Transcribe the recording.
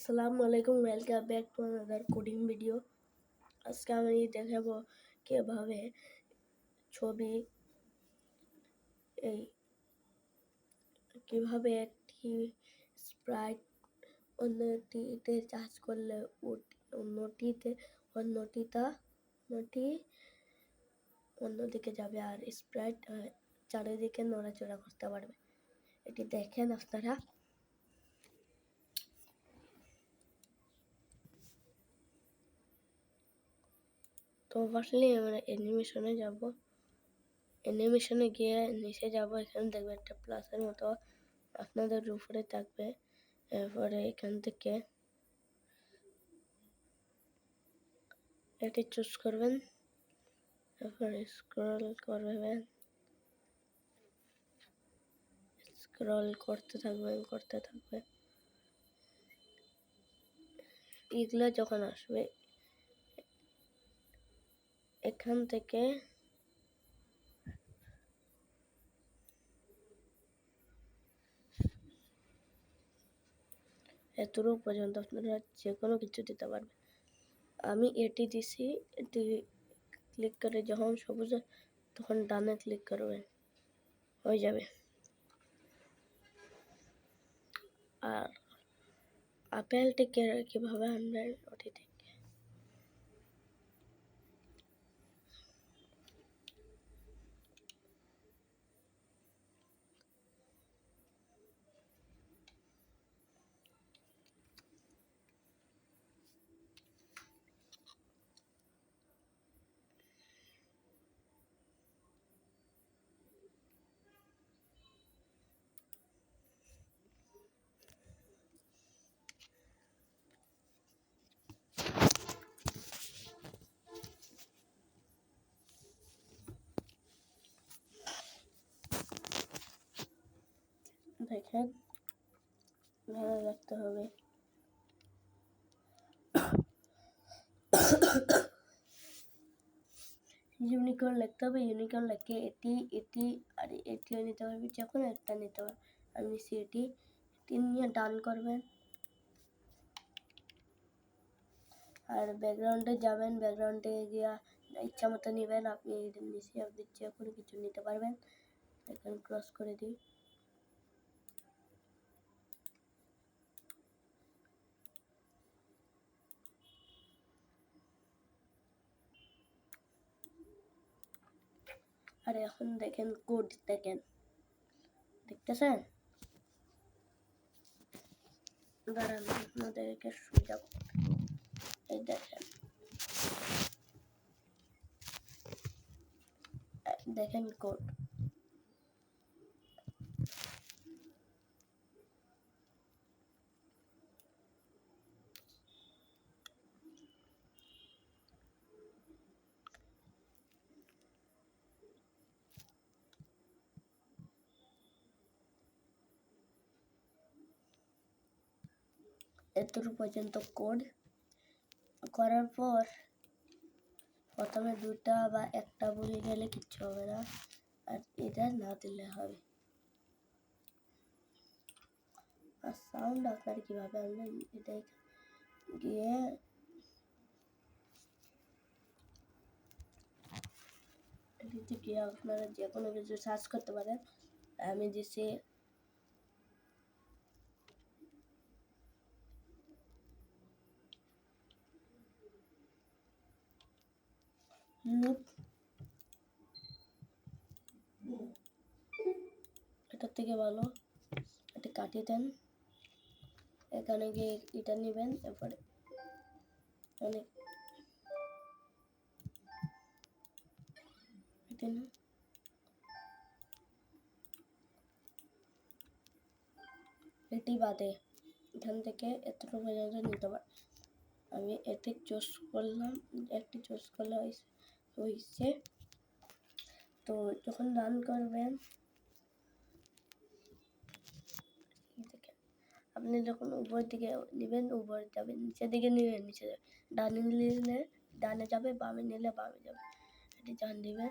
আসসালামু আলাইকুম, welcome back to another coding video. আজকে আমি দেখাবো কিভাবে ছবি কিভাবে একটি স্প্রাইট অন্যটিতে চার্জ করলে অন্যদিকে যাবে আর স্প্রাইট চারিদিকে নড়াচড়া করতে পারবে। এটি দেখেন আপনারা। তো ফার্স্টলি আমরা অ্যানিমেশনে গিয়ে নিচে যাব। এখানে দেখবে একটা প্লাসের মতো আপনাদের উপরে থাকবে। এরপরে এখান থেকে এটি চুজ করবেন, তারপরে স্ক্রল করতে থাকবেন। এগুলা যখন আসবে এখান থেকে এতটুকু পর্যন্ত আপনারা যে কোনো কিছু দিতে পারবেন। আমি এটি দিছি। এটি ক্লিক করে যখন সবুজ তখন ডানে ক্লিক করবেন, হয়ে যাবে। আর আপেলটিকে কিভাবে আনবেন ওটি থেকে দেখেন, ভালো রাখতে হবে। ইউনিকর্ন লিখতে হবে। ইউনিকর্ন লিখে এটি আর এটিও নিতে পারবে, যে কোনো একটা নিতে পারবে। আমি নিচ্ছি এটি নিয়ে ডান করবেন। আর ব্যাকগ্রাউন্ডে যাবেন, ব্যাকগ্রাউন্ডে গিয়া ইচ্ছা মতো নেবেন। আপনি নিচে আপনি যে কোনো কিছু নিতে পারবেন। এখানে ক্রস করে দিই। আর এখন দেখেন কোড, দেখতেছেন? দাঁড়ান, আপনাদেরকে সুবিধা এই দেখেন কোড। এতটুকু পর্যন্ত কোড করার পর প্রথমে দুটা বা একটা ভুলে গেলে কিচ্ছু হবে না, আর এটা না দিলে হবে। আর সাউন্ড আপনার কিভাবে আনবেন, এটাই গিয়ে এটিতে গিয়ে আপনারা যে কোনো কিছু সার্চ করতে পারেন। আমি দিছি লুপ, এটার থেকে ভালো এটা কাটিয়ে দেন। এখানে গিয়ে এটা নেবেন, এরপরে অনেক এটি বাদে এখান থেকে এতটুকু পর্যন্ত নিতে পারেন। আমি এটি চুজ করলাম, একটি চুজ করলে হয়েছে। তো যখন রান করবেন, আপনি যখন উপর দিকে নেবেন উপরে যাবে, নিচের দিকে নিলে নিচে যাবে, ডানে নিলে ডানে যাবে, বামে নিলে বামে যাবে। এটি জান দিবেন।